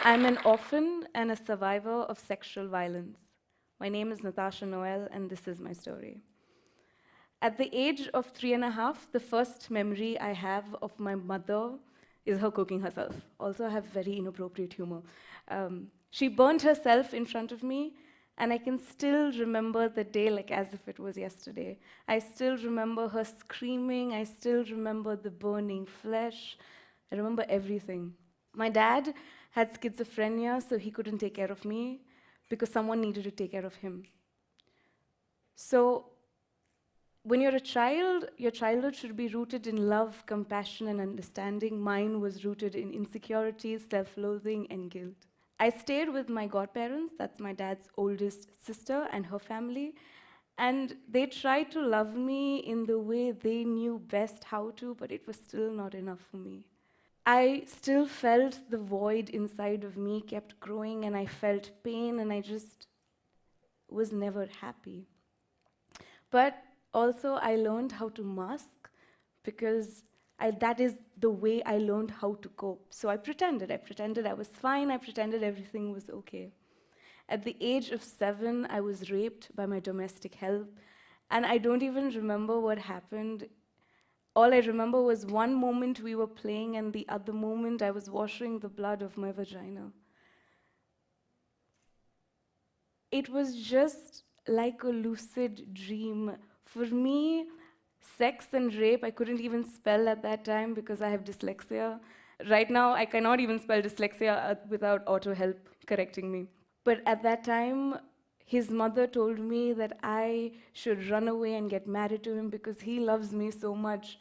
I'm an orphan and a survivor of sexual violence. My name is Natasha Noel, and this is my story. At the age of 3.5, the first memory I have of my mother is her cooking herself. Also, I have very inappropriate humor. She burnt herself in front of me, and I can still remember the day like as if it was yesterday. I still remember her screaming. I still remember the burning flesh. I remember everything. My dad had schizophrenia, so he couldn't take care of me because someone needed to take care of him. So when you're a child, your childhood should be rooted in love, compassion, and understanding. Mine was rooted in insecurity, self-loathing, and guilt. I stayed with my godparents, that's my dad's oldest sister and her family, and they tried to love me in the way they knew best how to, but it was still not enough for me. I still felt the void inside of me kept growing, and I felt pain, and I just was never happy. But also, I learned how to mask because that is the way I learned how to cope. So I pretended. I pretended I was fine. I pretended everything was okay. At the age of 7, I was raped by my domestic help, and I don't even remember what happened. All I remember was one moment we were playing, and the other moment I was washing the blood of my vagina. It was just like a lucid dream. For me, sex and rape, I couldn't even spell at that time because I have dyslexia. Right now, I cannot even spell dyslexia without auto help correcting me. But at that time, his mother told me that I should run away and get married to him because he loves me so much.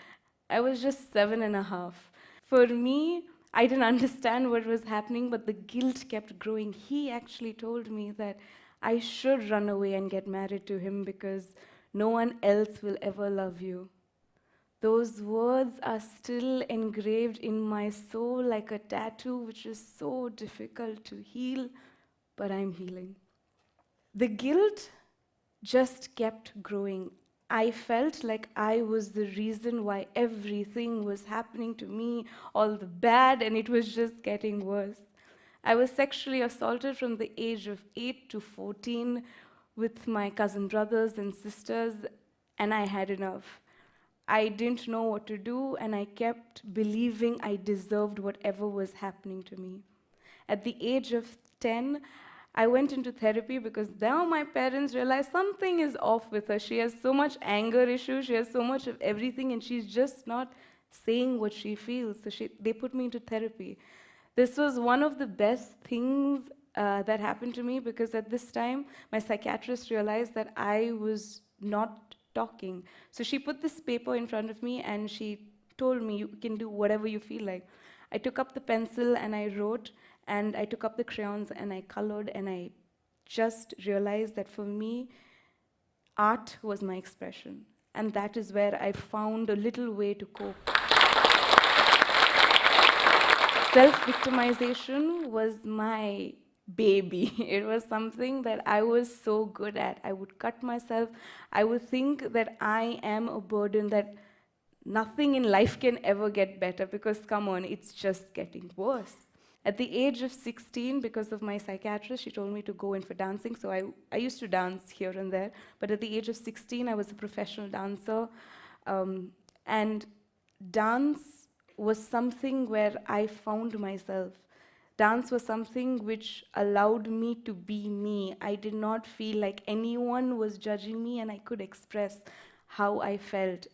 I was just 7.5. For me, I didn't understand what was happening, but the guilt kept growing. He actually told me that I should run away and get married to him because no one else will ever love you. Those words are still engraved in my soul like a tattoo, which is so difficult to heal, but I'm healing. The guilt just kept growing. I felt like I was the reason why everything was happening to me, all the bad, and it was just getting worse. I was sexually assaulted from the age of 8 to 14 with my cousin brothers and sisters, and I had enough. I didn't know what to do, and I kept believing I deserved whatever was happening to me. At the age of 10, I went into therapy because now my parents realized something is off with her. She has so much anger issues, she has so much of everything, and she's just not saying what she feels. So they put me into therapy. This was one of the best things that happened to me because at this time, my psychiatrist realized that I was not talking. So she put this paper in front of me and she told me, you can do whatever you feel like. I took up the pencil and I wrote, and I took up the crayons and I colored, and I just realized that for me, art was my expression. And that is where I found a little way to cope. Self-victimization was my baby. It was something that I was so good at. I would cut myself. I would think that I am a burden, that nothing in life can ever get better because, come on, it's just getting worse. At the age of 16, because of my psychiatrist, she told me to go in for dancing, so I used to dance here and there, but at the age of 16, I was a professional dancer, and dance was something where I found myself. Dance was something which allowed me to be me. I did not feel like anyone was judging me, and I could express how I felt.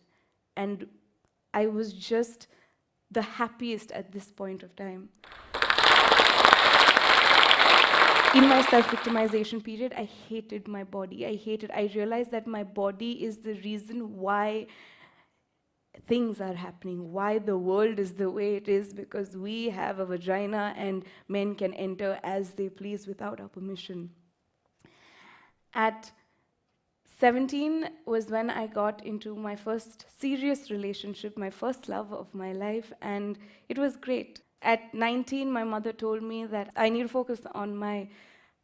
And I was just the happiest at this point of time. In my self-victimization period, I hated my body. I realized that my body is the reason why things are happening, why the world is the way it is, because we have a vagina and men can enter as they please without our permission. At 17 was when I got into my first serious relationship, my first love of my life, and it was great. At 19, my mother told me that I need to focus on my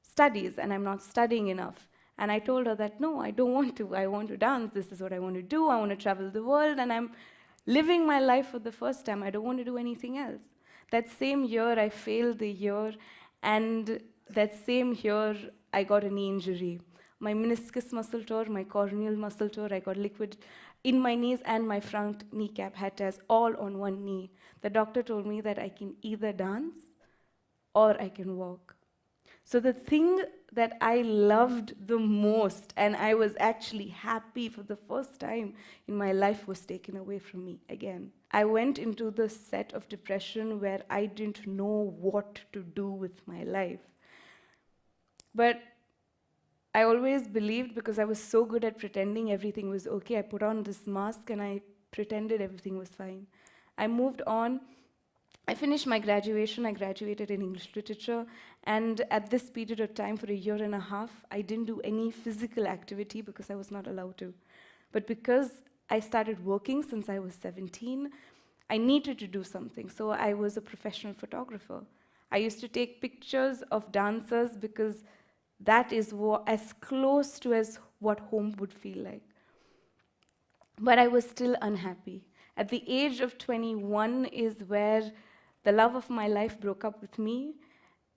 studies and I'm not studying enough. And I told her that, no, I don't want to. I want to dance. This is what I want to do. I want to travel the world, and I'm living my life for the first time. I don't want to do anything else. That same year, I failed the year, And that same year, I got a knee injury. My meniscus muscle tore, my corneal muscle tore, I got liquid in my knees, and my front kneecap had tears all on one knee. The doctor told me that I can either dance or I can walk. So the thing that I loved the most, and I was actually happy for the first time in my life, was taken away from me again. I went into the set of depression where I didn't know what to do with my life. But I always believed, because I was so good at pretending everything was okay, I put on this mask and I pretended everything was fine. I moved on. I finished my graduation. I graduated in English literature. And at this period of time, for a year and a half, I didn't do any physical activity because I was not allowed to. But because I started working since I was 17, I needed to do something. So I was a professional photographer. I used to take pictures of dancers because that is as close to as what home would feel like. But I was still unhappy. At the age of 21 is where the love of my life broke up with me,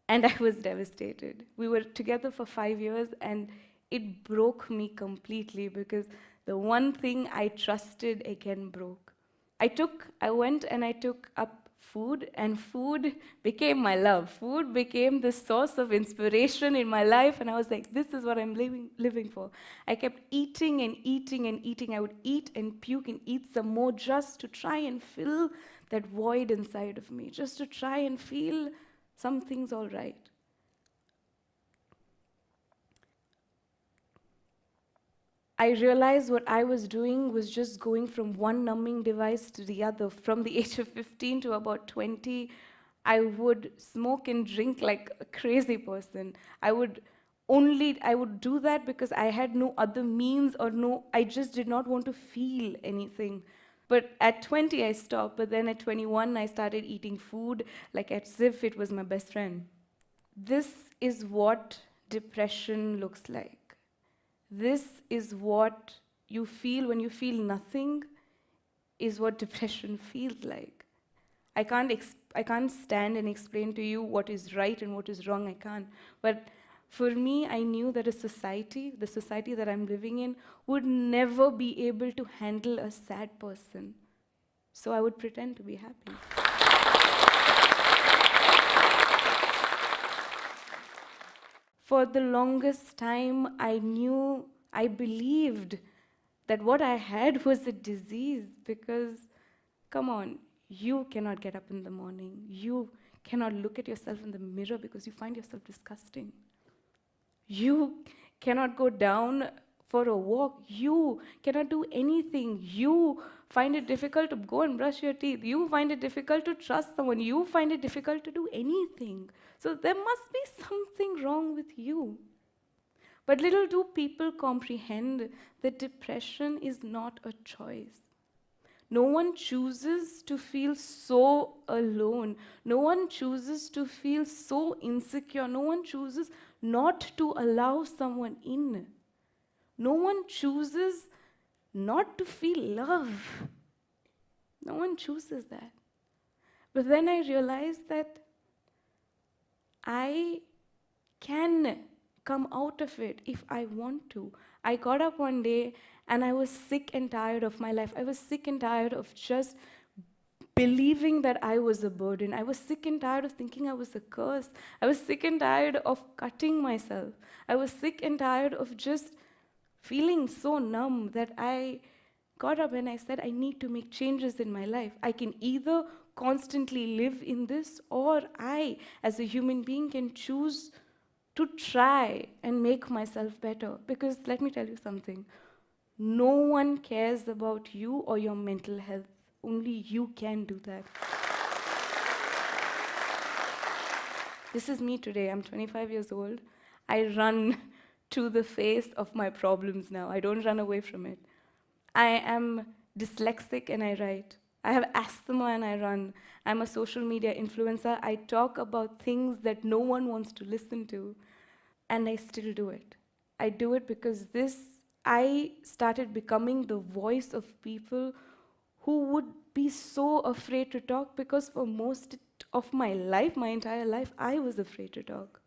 and I was devastated. We were together for 5 years, and it broke me completely because the one thing I trusted again broke. I went and I took up food, and food became my love. Food became the source of inspiration in my life, and I was like, this is what I'm living for. I kept eating and eating and eating. I would eat and puke and eat some more just to try and fill that void inside of me, just to try and feel something's all right. I realized what I was doing was just going from one numbing device to the other. From the age of 15 to about 20, I would smoke and drink like a crazy person. I would do that because I had no other means, I just did not want to feel anything. But at 20, I stopped. But then at 21, I started eating food like as if it was my best friend. This is what depression looks like. This is what you feel when you feel nothing, is what depression feels like. I can't stand and explain to you what is right and what is wrong, I can't. But for me, I knew that the society that I'm living in, would never be able to handle a sad person. So I would pretend to be happy. For the longest time, I believed that what I had was a disease because, come on, you cannot get up in the morning. You cannot look at yourself in the mirror because you find yourself disgusting. You cannot go down for a walk. You cannot do anything. You find it difficult to go and brush your teeth. You find it difficult to trust someone. You find it difficult to do anything. So there must be something wrong with you. But little do people comprehend that depression is not a choice. No one chooses to feel so alone. No one chooses to feel so insecure. No one chooses not to allow someone in. No one chooses not to feel love. No one chooses that. But then I realized that I can come out of it if I want to. I got up one day and I was sick and tired of my life. I was sick and tired of just believing that I was a burden. I was sick and tired of thinking I was a curse. I was sick and tired of cutting myself. I was sick and tired of just feeling so numb that I got up and I said, I need to make changes in my life. I can either constantly live in this, or I, as a human being, can choose to try and make myself better. Because let me tell you something, no one cares about you or your mental health. Only you can do that. This is me today. I'm 25 years old. I run to the face of my problems now. I don't run away from it. I am dyslexic and I write. I have asthma and I run. I'm a social media influencer. I talk about things that no one wants to listen to, and I still do it. I do it because I started becoming the voice of people who would be so afraid to talk, because for most of my life, my entire life, I was afraid to talk.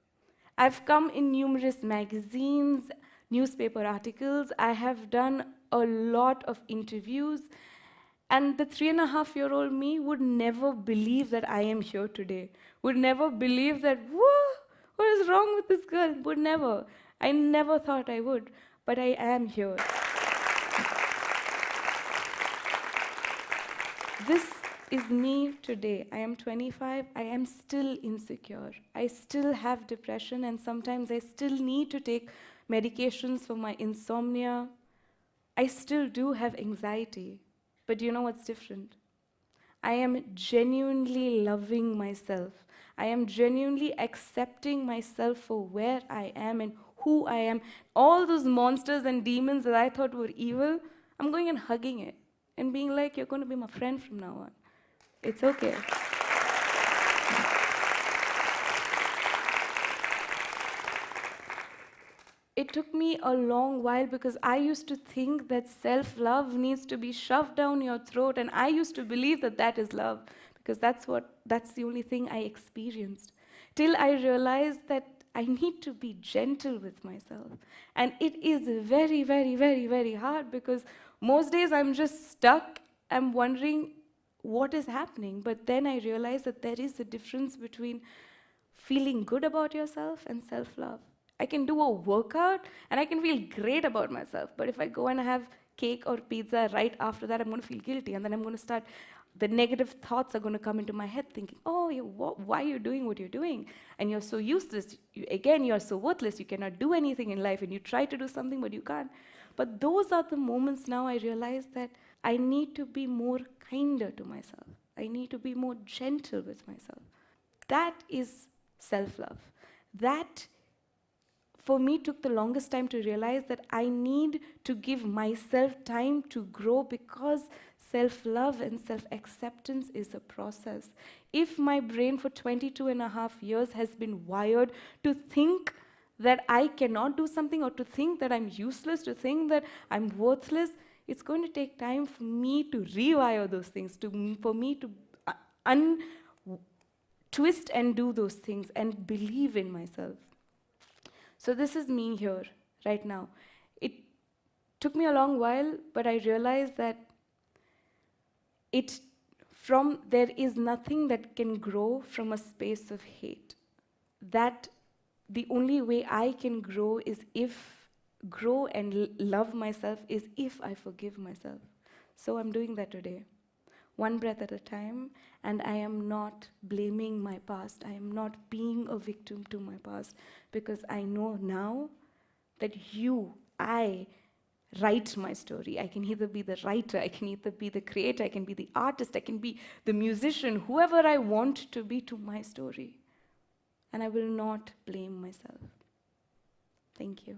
I've come in numerous magazines, newspaper articles. I have done a lot of interviews. And the 3.5-year-old me would never believe that I am here today. Would never believe that, whoa, what is wrong with this girl? Would never. I never thought I would. But I am here. This is me today. I am 25. I am still insecure. I still have depression, and sometimes I still need to take medications for my insomnia. I still do have anxiety. But you know what's different? I am genuinely loving myself. I am genuinely accepting myself for where I am and who I am. All those monsters and demons that I thought were evil, I'm going and hugging it and being like, you're going to be my friend from now on. It's okay. It took me a long while because I used to think that self-love needs to be shoved down your throat, and I used to believe that that is love because that's the only thing I experienced. Till I realized that I need to be gentle with myself. And it is very, very, very, very hard because most days I'm just stuck. I'm wondering what is happening. But then I realized that there is a difference between feeling good about yourself and self-love. I can do a workout and I can feel great about myself. But if I go and have cake or pizza right after that, I'm going to feel guilty. And then I'm going to start, the negative thoughts are going to come into my head thinking, oh, why are you doing what you're doing? And you're so useless. You're so worthless. You cannot do anything in life. And you try to do something, but you can't. But those are the moments now I realize that I need to be more kinder to myself. I need to be more gentle with myself. That is self-love. That, for me, took the longest time to realize that I need to give myself time to grow because self-love and self-acceptance is a process. If my brain for 22.5 years has been wired to think that I cannot do something, or to think that I'm useless, to think that I'm worthless, it's going to take time for me to rewire those things, for me to twist and do those things and believe in myself. So this is me here, right now. It took me a long while, but I realized that there is nothing that can grow from a space of hate. That the only way I can grow and love myself is if I forgive myself. So I'm doing that today. One breath at a time, and I am not blaming my past. I am not being a victim to my past, because I know now that I write my story. I can either be the writer, I can either be the creator, I can be the artist, I can be the musician, whoever I want to be to my story. And I will not blame myself. Thank you.